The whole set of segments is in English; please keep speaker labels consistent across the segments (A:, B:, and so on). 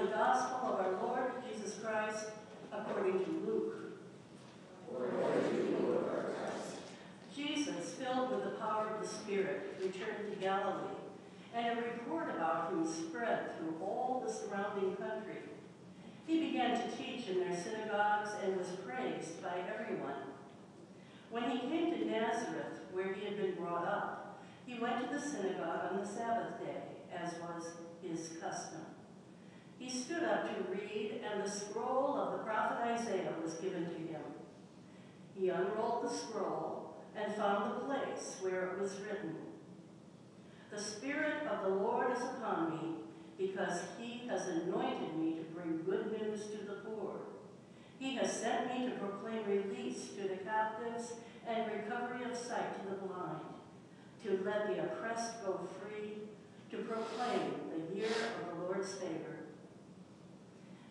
A: gospel of our Lord Jesus Christ according to Luke.
B: Glory to you, Lord our Christ.
A: Jesus, filled with the power of the Spirit, returned to Galilee, and a report about him spread through all the surrounding country. He began to teach in their synagogues and was praised by everyone. When he came to Nazareth, where he had been brought up, he went to the synagogue on the Sabbath day, as was his custom. He stood up to read, and the scroll of the prophet Isaiah was given to him. He unrolled the scroll and found the place where it was written, "The Spirit of the Lord is upon me, because he has anointed me to bring good news to the poor. He has sent me to proclaim release to the captives and recovery of sight to the blind, to let the oppressed go free, to proclaim the year of the Lord's favor."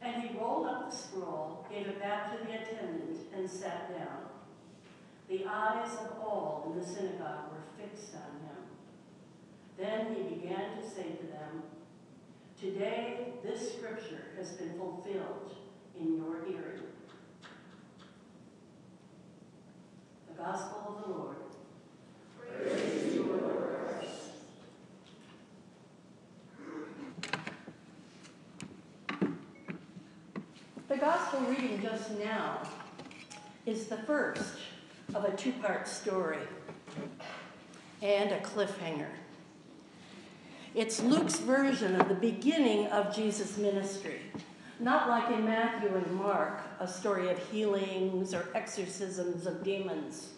A: And he rolled up the scroll, gave it back to the attendant, and sat down. The eyes of all in the synagogue were fixed on him. Then he began to say to them, "Today this scripture has been fulfilled in your hearing." The Gospel of the Lord.
B: Praise to you, Lord Christ.
A: The Gospel reading just now is the first of a two-part story and a cliffhanger. It's Luke's version of the beginning of Jesus' ministry, not like in Matthew and Mark, a story of healings or exorcisms of demons,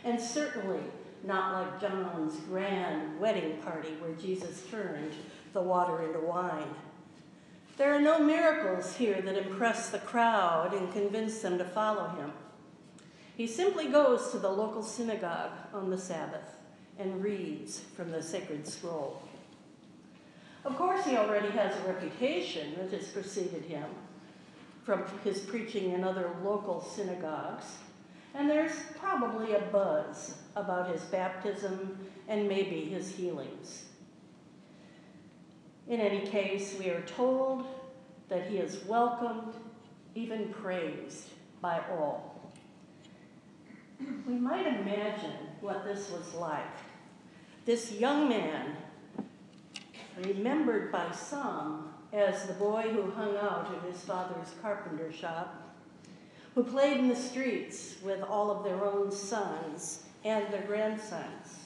A: and certainly not like John's grand wedding party where Jesus turned the water into wine. There are no miracles here that impress the crowd and convince them to follow him. He simply goes to the local synagogue on the Sabbath and reads from the sacred scroll. Of course, he already has a reputation that has preceded him from his preaching in other local synagogues, and there's probably a buzz about his baptism and maybe his healings. In any case, we are told that he is welcomed, even praised by all. We might imagine what this was like. This young man, remembered by some as the boy who hung out at his father's carpenter shop, who played in the streets with all of their own sons and their grandsons.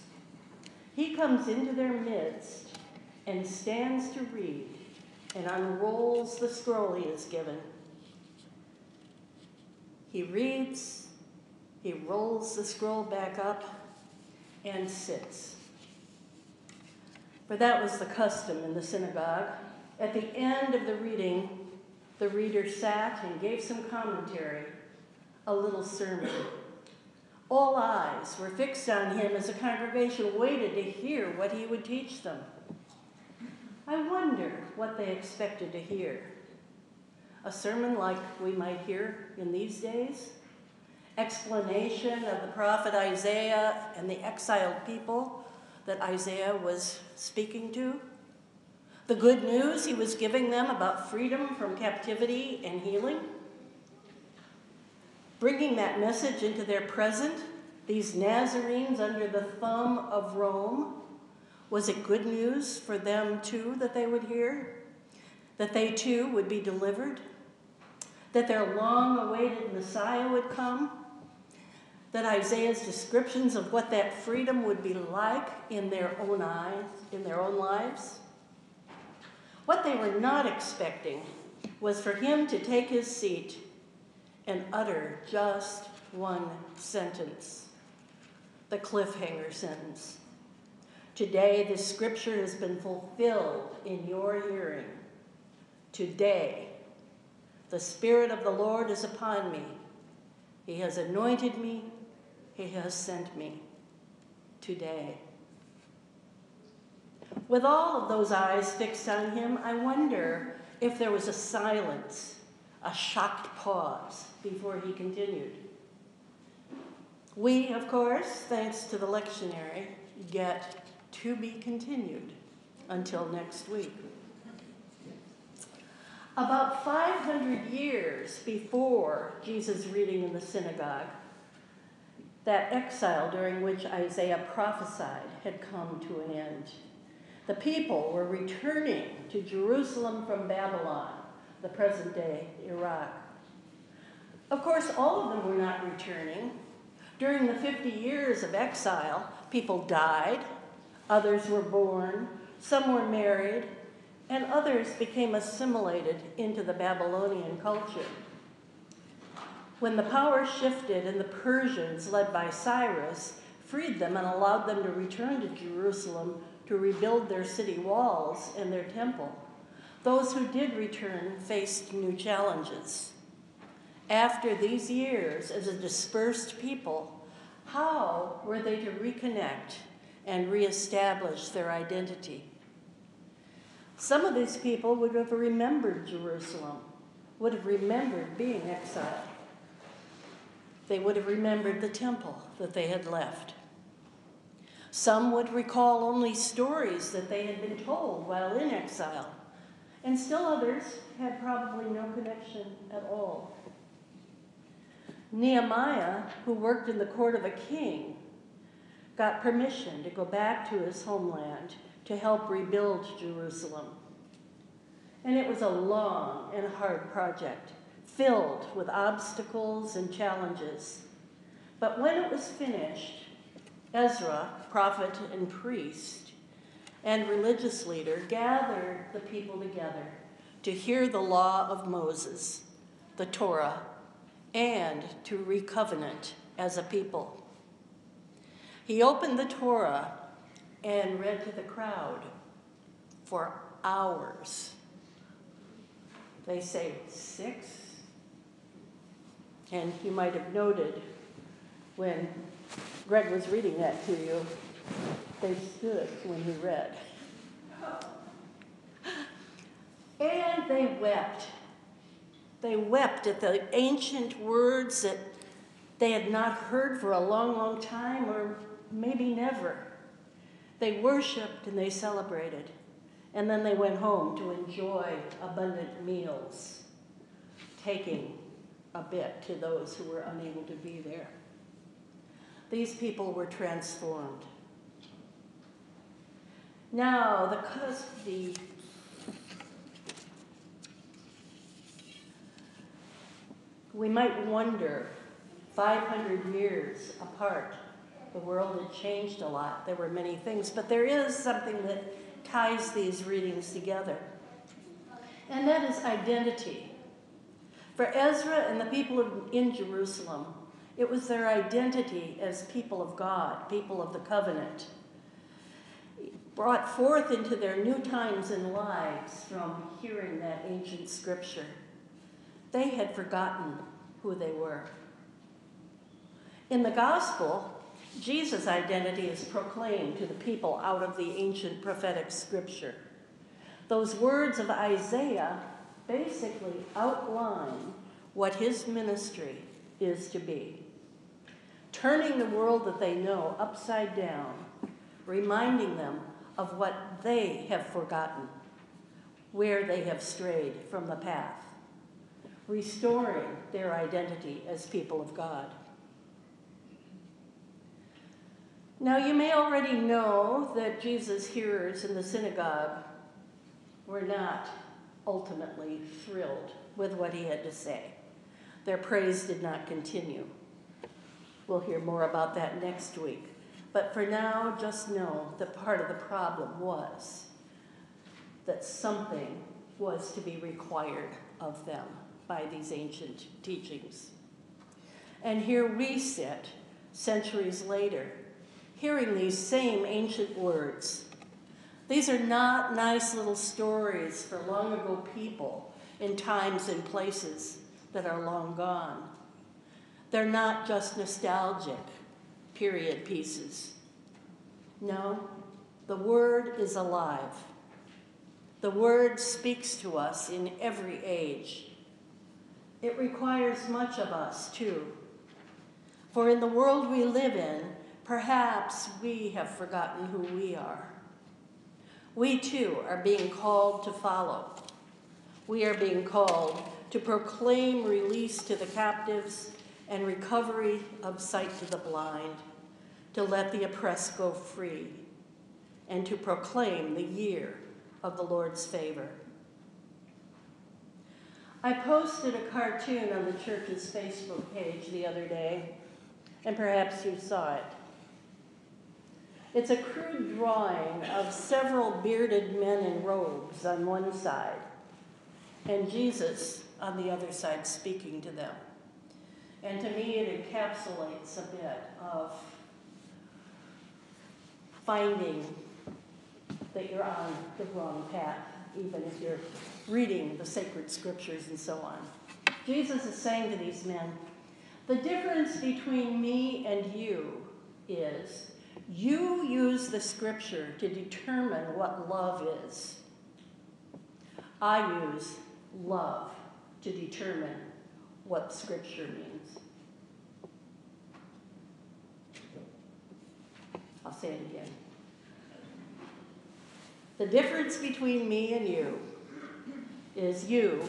A: He comes into their midst and stands to read and unrolls the scroll he is given. He reads, he rolls the scroll back up and sits. For that was the custom in the synagogue. At the end of the reading, the reader sat and gave some commentary, a little sermon. All eyes were fixed on him as the congregation waited to hear what he would teach them. I wonder what they expected to hear. A sermon like we might hear in these days? Explanation of the prophet Isaiah and the exiled people that Isaiah was speaking to? The good news he was giving them about freedom from captivity and healing? Bringing that message into their present, these Nazarenes under the thumb of Rome, was it good news for them too that they would hear? That they too would be delivered? That their long-awaited Messiah would come? That Isaiah's descriptions of what that freedom would be like in their own eyes, in their own lives? What they were not expecting was for him to take his seat and utter just one sentence, the cliffhanger sentence. Today, the scripture has been fulfilled in your hearing. Today, the Spirit of the Lord is upon me. He has anointed me. He has sent me. Today. With all of those eyes fixed on him, I wonder if there was a silence, a shocked pause before he continued. We, of course, thanks to the lectionary, get to be continued until next week. About 500 years before Jesus' reading in the synagogue, that exile during which Isaiah prophesied had come to an end. The people were returning to Jerusalem from Babylon, the present-day Iraq. Of course, all of them were not returning. During the 50 years of exile, people died, others were born, some were married, and others became assimilated into the Babylonian culture. When the power shifted and the Persians, led by Cyrus, freed them and allowed them to return to Jerusalem to rebuild their city walls and their temple, those who did return faced new challenges. After these years as a dispersed people, how were they to reconnect and reestablish their identity? Some of these people would have remembered Jerusalem, would have remembered being exiled. They would have remembered the temple that they had left. Some would recall only stories that they had been told while in exile, and still others had probably no connection at all. Nehemiah, who worked in the court of a king, got permission to go back to his homeland to help rebuild Jerusalem. And it was a long and hard project, filled with obstacles and challenges. But when it was finished, Ezra, prophet and priest, and religious leader gathered the people together to hear the law of Moses, the Torah, and to recovenant as a people. He opened the Torah and read to the crowd for hours. They say 6. And you might have noted when Greg was reading that to you, they stood when he read. And they wept. They wept at the ancient words that they had not heard for a long, long time, or maybe never. They worshiped and they celebrated. And then they went home to enjoy abundant meals, taking a bit to those who were unable to be there. These people were transformed. Now, we might wonder, 500 years apart, the world had changed a lot. There were many things, but there is something that ties these readings together, and that is identity. For Ezra and the people in Jerusalem, it was their identity as people of God, people of the covenant, brought forth into their new times and lives from hearing that ancient scripture. They had forgotten who they were. In the gospel, Jesus' identity is proclaimed to the people out of the ancient prophetic scripture. Those words of Isaiah basically outline what his ministry is to be, turning the world that they know upside down, reminding them of what they have forgotten, where they have strayed from the path, restoring their identity as people of God. Now, you may already know that Jesus' hearers in the synagogue were not ultimately thrilled with what he had to say. Their praise did not continue. We'll hear more about that next week. But for now, just know that part of the problem was that something was to be required of them by these ancient teachings. And here we sit, centuries later, hearing these same ancient words. These are not nice little stories for long ago people in times and places that are long gone. They're not just nostalgic period pieces. No, the Word is alive. The Word speaks to us in every age. It requires much of us, too. For in the world we live in, perhaps we have forgotten who we are. We, too, are being called to follow. we are being called to proclaim release to the captives and recovery of sight to the blind, to let the oppressed go free, and to proclaim the year of the Lord's favor. I posted a cartoon on the church's Facebook page the other day, and perhaps you saw it. It's a crude drawing of several bearded men in robes on one side, and Jesus on the other side speaking to them. And to me, it encapsulates a bit of finding that you're on the wrong path, even if you're reading the sacred scriptures and so on. Jesus is saying to these men, the difference between me and you is you use the scripture to determine what love is. I use love to determine what scripture means. I'll say it again. The difference between me and you is you,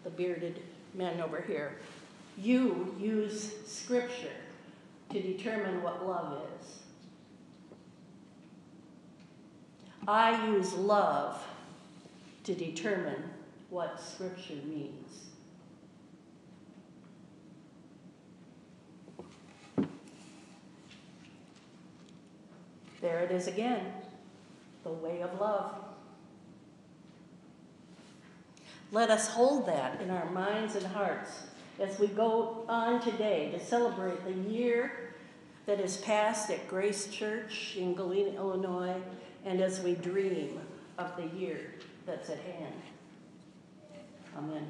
A: the bearded men over here, you use scripture to determine what love is. I use love to determine what scripture means. There it is again, the way of love. Let us hold that in our minds and hearts as we go on today to celebrate the year that has passed at Grace Church in Galena, Illinois, and as we dream of the year that's at hand. Amen.